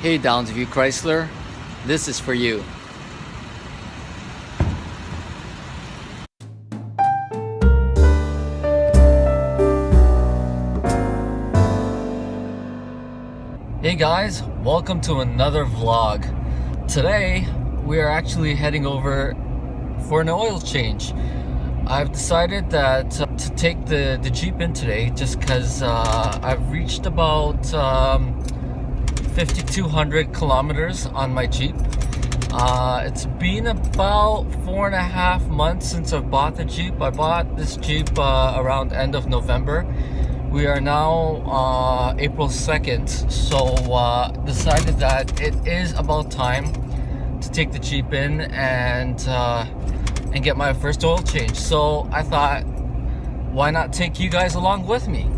Hey Downsview Chrysler, this is for you. Hey guys, welcome to another vlog. Today we are actually heading over for an oil change. I've decided that to take the Jeep in today just because I've reached about 5,200 kilometers on my Jeep. It's been about 4.5 months since I've bought the Jeep. I bought this Jeep around end of November. We are now April 2nd, so decided that it is about time to take the Jeep in and get my first oil change. So I thought, why not take you guys along with me?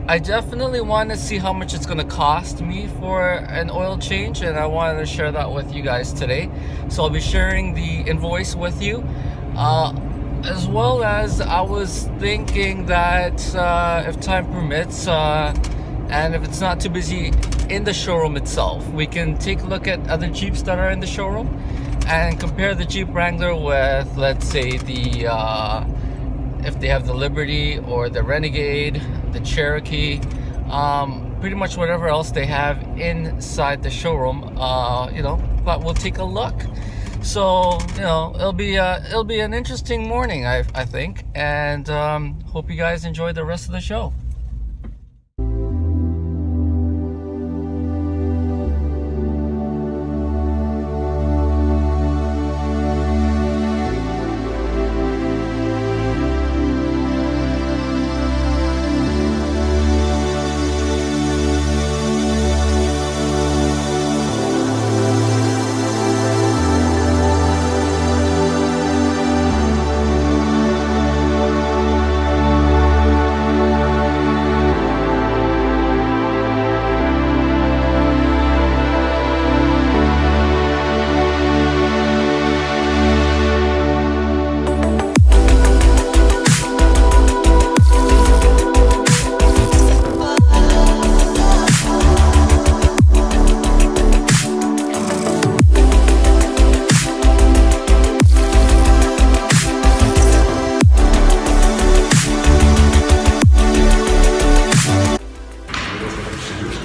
I definitely want to see how much it's going to cost me for an oil change, and I wanted to share that with you guys today. So I'll be sharing the invoice with you. As well as I was thinking that if time permits and if it's not too busy in the showroom itself, we can take a look at other Jeeps that are in the showroom and compare the Jeep Wrangler with, let's say, the if they have the Liberty or the Renegade, the Cherokee, pretty much whatever else they have inside the showroom. But we'll take a look. So it'll be an interesting morning, I think, and hope you guys enjoy the rest of the show.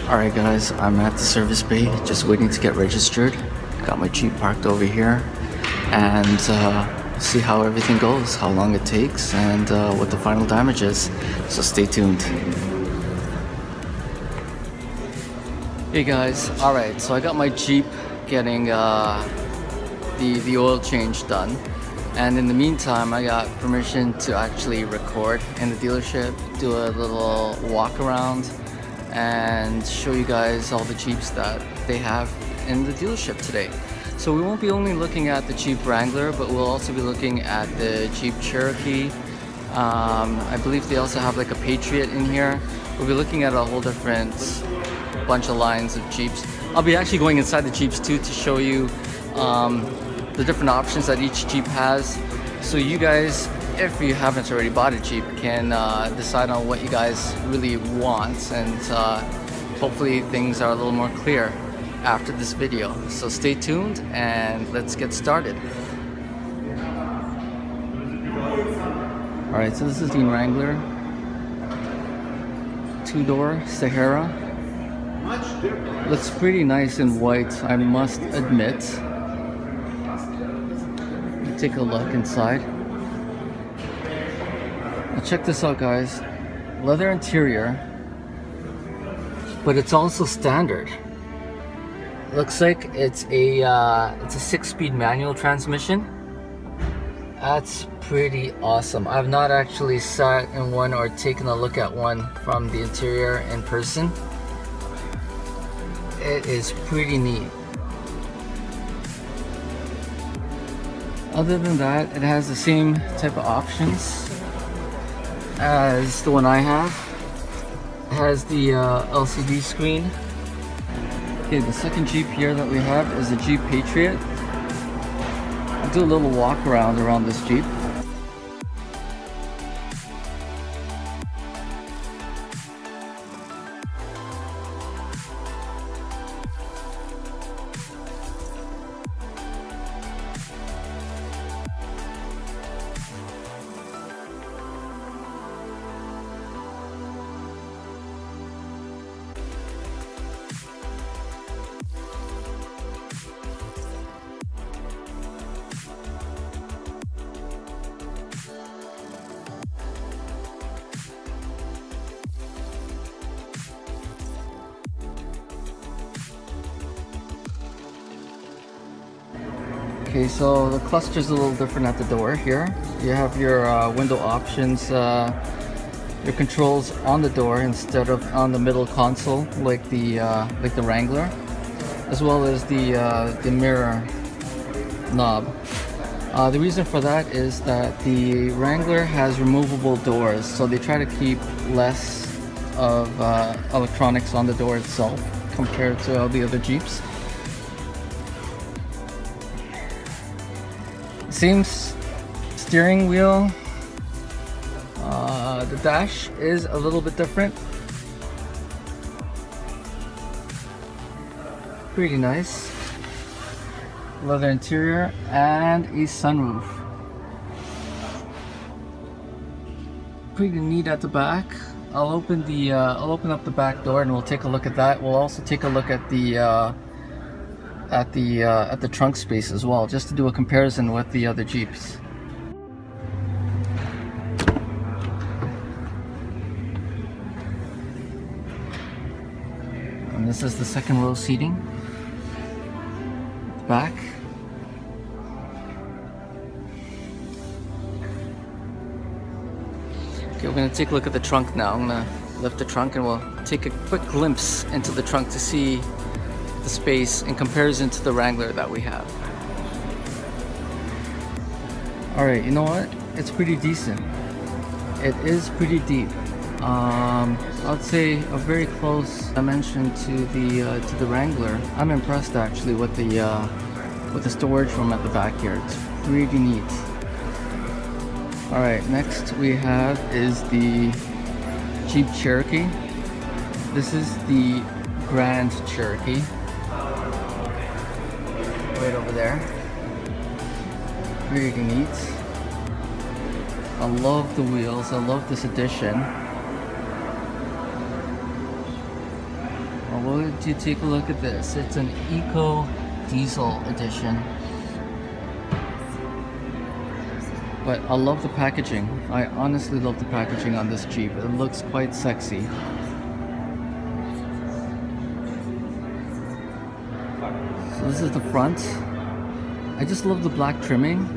Alright guys, I'm at the service bay, just waiting to get registered. Got my Jeep parked over here, and see how everything goes, how long it takes, and what the final damage is. So stay tuned. Hey guys, alright, so I got my Jeep getting the oil change done. And in the meantime, I got permission to actually record in the dealership, do a little walk around, and show you guys all the Jeeps that they have in the dealership today. So we won't be only looking at the Jeep Wrangler, but we'll also be looking at the Jeep Cherokee. I believe they also have like a Patriot in here. We'll be looking at a whole different bunch of lines of Jeeps. I'll be actually going inside the Jeeps too to show you the different options that each Jeep has. So you guys, if you haven't already bought a Jeep, can decide on what you guys really want, and hopefully things are a little more clear after this video. So stay tuned and let's get started. Alright, so this is the Wrangler 2-door Sahara. Looks pretty nice in white, I must admit. Take a look inside. Check this out guys, leather interior, but it's also standard. Looks like it's a 6-speed manual transmission. That's pretty awesome. I've not actually sat in one or taken a look at one from the interior in person. It is pretty neat. Other than that, it has the same type of options as the one I have. It has the LCD screen. Okay, the second Jeep here that we have is the Jeep Patriot. I'll do a little walk around this Jeep. Okay, so the cluster is a little different at the door here. You have your window options, your controls on the door instead of on the middle console like the Wrangler, as well as the mirror knob. The reason for that is that the Wrangler has removable doors, so they try to keep less of electronics on the door itself compared to all the other Jeeps. Same steering wheel. The dash is a little bit different. Pretty nice. Leather interior and a sunroof. Pretty neat at the back. I'll open up the back door and we'll take a look at that. We'll also take a look at the trunk space as well, just to do a comparison with the other Jeeps. And this is the second row seating. Back. Okay, we're going to take a look at the trunk now. I'm going to lift the trunk and we'll take a quick glimpse into the trunk to see the space in comparison to the Wrangler that we have. Alright, you know what? It's pretty decent. It is pretty deep. I'd say a very close dimension to the Wrangler. I'm impressed actually with the storage room at the back here. It's pretty neat. Alright, next we have is the Jeep Cherokee. This is the Grand Cherokee. Right over there. Pretty neat. I love the wheels. I love this edition. Well, would you take a look at this? It's an Eco Diesel edition. But I love the packaging. I honestly love the packaging on this Jeep. It looks quite sexy. So this is the front. I just love the black trimming.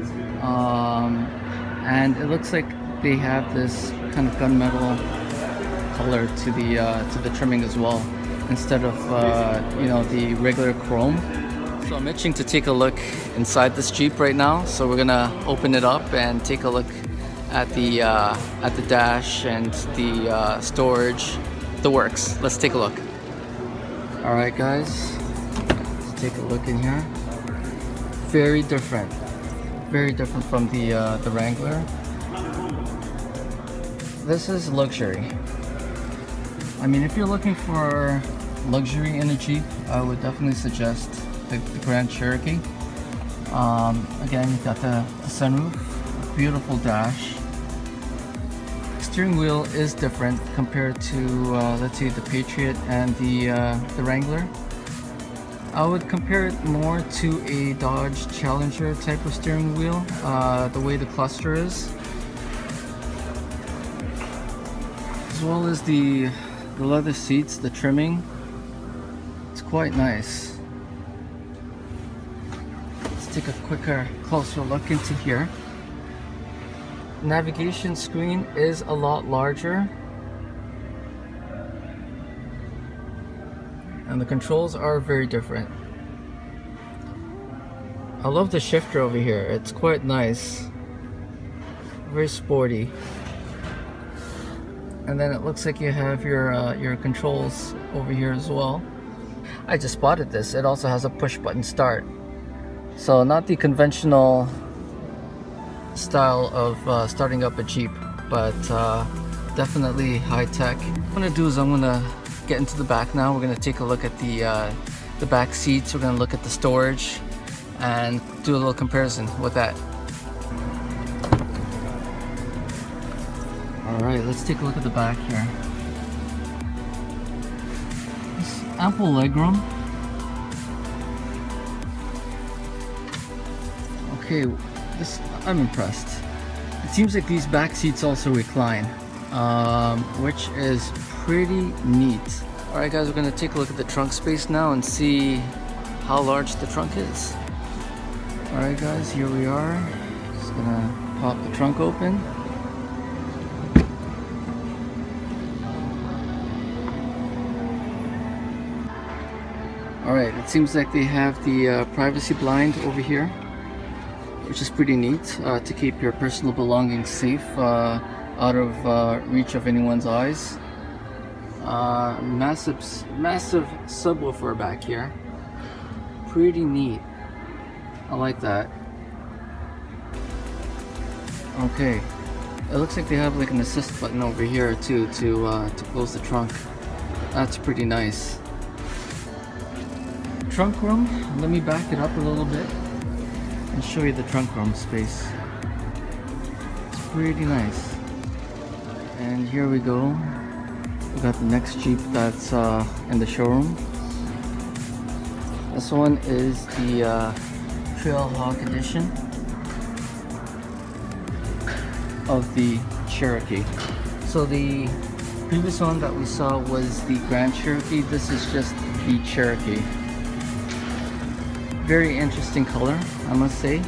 And it looks like they have this kind of gunmetal color to the trimming as well, instead of the regular chrome. So I'm itching to take a look inside this Jeep right now, so we're gonna open it up and take a look at the dash and the storage, the works. Let's take a look. All right, guys, let's take a look in here. Very different from the Wrangler. This is luxury. I mean, if you're looking for luxury in a Jeep, I would definitely suggest the Grand Cherokee. Again, you've got the sunroof, beautiful dash. Steering wheel is different compared to, let's say, the Patriot and the Wrangler. I would compare it more to a Dodge Challenger type of steering wheel, the way the cluster is, as well as the leather seats, the trimming. It's quite nice. Let's take a closer look into here. Navigation screen is a lot larger, and the controls are very different. I love the shifter over here. It's quite nice, very sporty. And then it looks like you have your controls over here as well. I just spotted this. It also has a push button start. So not the conventional style of starting up a Jeep, but definitely high tech. What I'm gonna do is I'm gonna get into the back now. We're gonna take a look at the back seats. We're gonna look at the storage and do a little comparison with that. Alright, let's take a look at the back here. There's ample legroom. Okay, I'm impressed. It seems like these back seats also recline, which is pretty neat. Alright guys, we're going to take a look at the trunk space now and see how large the trunk is. Alright guys, here we are. Just gonna pop the trunk open. Alright, it seems like they have the privacy blind over here, which is pretty neat to keep your personal belongings safe out of reach of anyone's eyes. Massive subwoofer back here. Pretty neat. I like that. Okay, it looks like they have like an assist button over here too to close the trunk. That's pretty nice. Trunk room. Let me back it up a little bit and show you the trunk room space. It's pretty nice. And here we go. We got the next Jeep that's in the showroom. This one is the Trailhawk edition of the Cherokee. So the previous one that we saw was the Grand Cherokee. This is just the Cherokee. Very interesting color, I must say.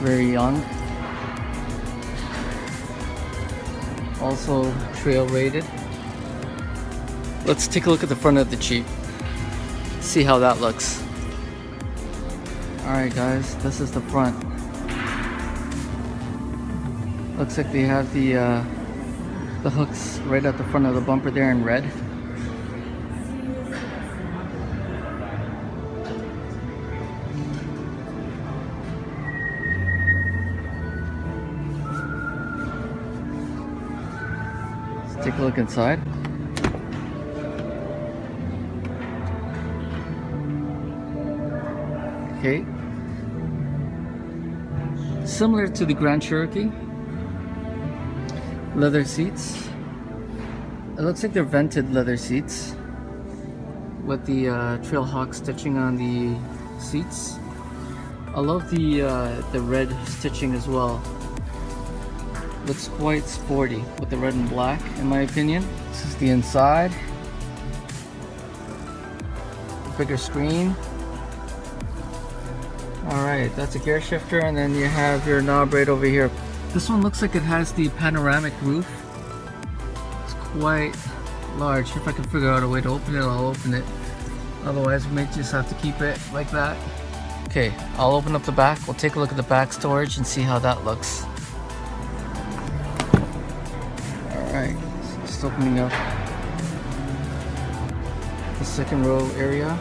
Very young. Also trail rated. Let's take a look at the front of the Jeep. See how that looks. Alright guys, this is the front. Looks like they have the hooks right at the front of the bumper there in red. Let's take a look inside. Okay. Similar to the Grand Cherokee. Leather seats. It looks like they're vented leather seats with the Trailhawk stitching on the seats. I love the red stitching as well. Looks quite sporty with the red and black in my opinion. This is the inside. Bigger screen. Alright, that's a gear shifter, and then you have your knob right over here. This one looks like it has the panoramic roof. It's quite large. If I can figure out a way to open it, I'll open it. Otherwise, we may just have to keep it like that. Okay, I'll open up the back. We'll take a look at the back storage and see how that looks. Alright, so just opening up the second row area.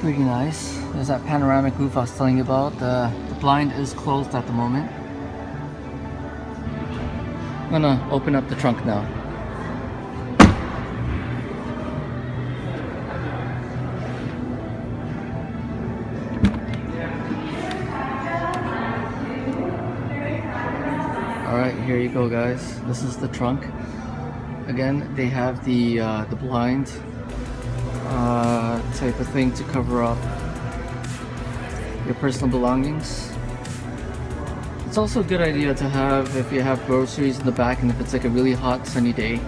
Pretty nice. There's that panoramic roof I was telling you about. The blind is closed at the moment. I'm gonna open up the trunk now. Alright, here you go guys. This is the trunk. Again, they have the blind type of thing to cover up your personal belongings. It's also a good idea to have if you have groceries in the back and if it's like a really hot sunny day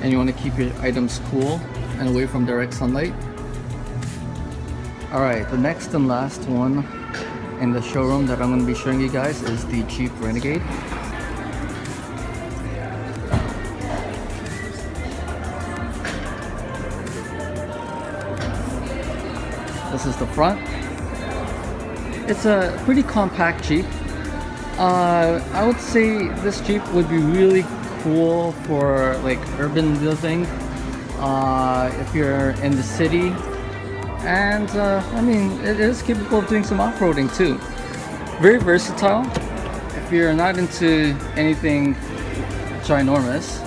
and you want to keep your items cool and away from direct sunlight. Alright, the next and last one in the showroom that I'm going to be showing you guys is the Jeep Renegade. This is the front. It's a pretty compact Jeep. I would say this Jeep would be really cool for like urban living if you're in the city, and I mean it is capable of doing some off-roading too. Very versatile if you're not into anything ginormous.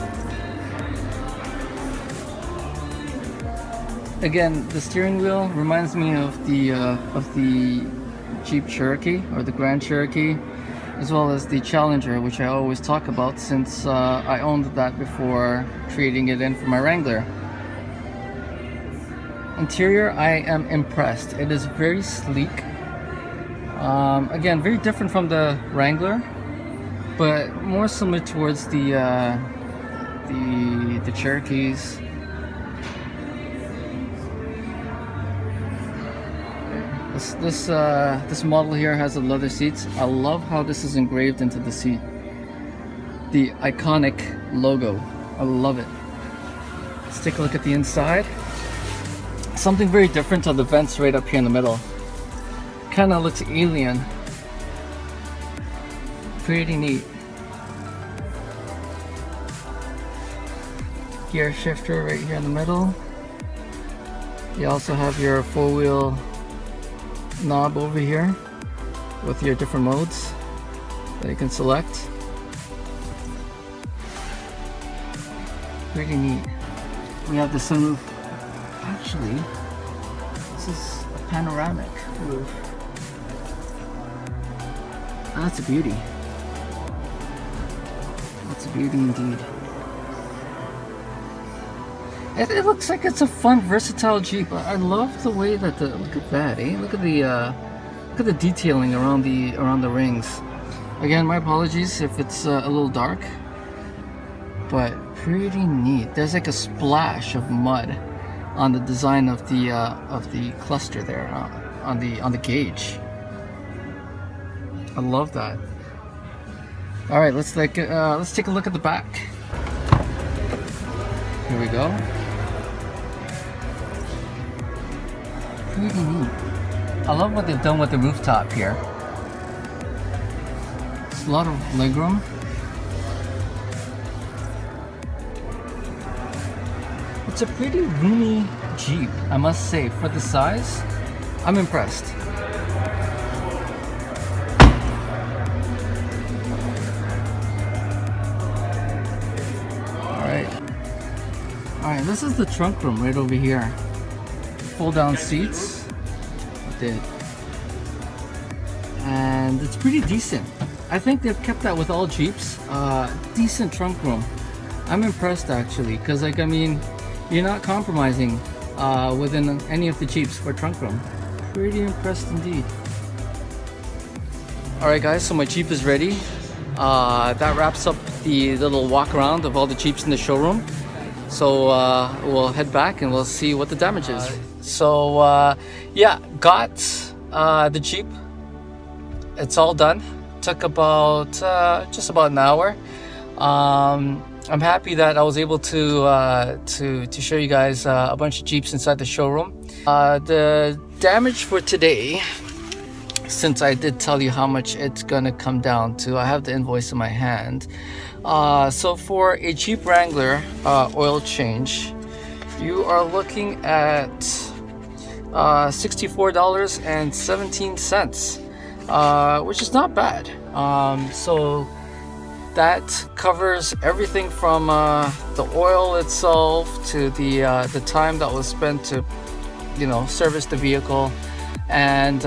Again, the steering wheel reminds me of the Jeep Cherokee or the Grand Cherokee, as well as the Challenger, which I always talk about since I owned that before trading it in for my Wrangler. Interior, I am impressed. It is very sleek. Again, very different from the Wrangler, but more similar towards the Cherokees. This model here has the leather seats. I love how this is engraved into the seat. The iconic logo. I love it. Let's take a look at the inside. Something very different on the vents right up here in the middle. Kind of looks alien. Pretty neat. Gear shifter right here in the middle. You also have your 4-wheel knob over here with your different modes that you can select. Pretty neat. We have the sunroof. Actually, this is a panoramic roof. That's a beauty. That's a beauty indeed. It looks like it's a fun, versatile Jeep. I love the way that look at that, eh? Look at the detailing around the rings. Again, my apologies if it's a little dark, but pretty neat. There's like a splash of mud on the design of the cluster there on the gauge. I love that. All right, let's take a look at the back. Here we go. Pretty neat. I love what they've done with the rooftop here. It's a lot of legroom. It's a pretty roomy Jeep, I must say. For the size, I'm impressed. Alright, this is the trunk room right over here. Fold down seats. And it's pretty decent. I think they've kept that with all Jeeps. Decent trunk room. I'm impressed actually, because like, I mean, you're not compromising within any of the Jeeps for trunk room. Pretty impressed indeed. Alright guys, so my Jeep is ready. That wraps up the little walk around of all the Jeeps in the showroom. So we'll head back and we'll see what the damage is. Yeah, got the Jeep. It's all done. Took about just about an hour. I'm happy that I was able to show you guys a bunch of Jeeps inside the showroom. The damage for today, since I did tell you how much it's gonna come down to, I have the invoice in my hand. So for a Jeep Wrangler oil change, you are looking at $64.17, which is not bad. So that covers everything from the oil itself to the time that was spent to, you know, service the vehicle. And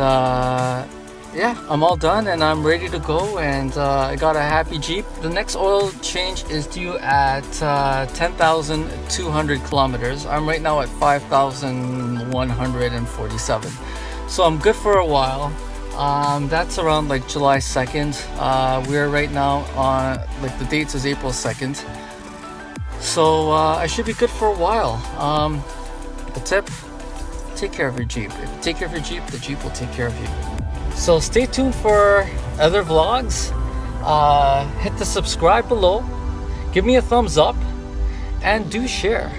yeah, I'm all done and I'm ready to go, and I got a happy Jeep. The next oil change is due at 10,200 kilometers. I'm right now at 5,147, so I'm good for a while. That's around like July 2nd. We're right now on, like, the date is April 2nd, so I should be good for a while. The tip: take care of your Jeep. If you take care of your Jeep, the Jeep will take care of you. So stay tuned for other vlogs. Hit the subscribe below, give me a thumbs up, and do share.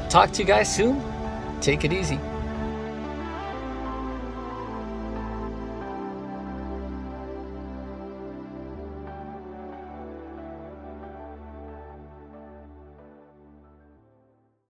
Talk to you guys soon. Take it easy.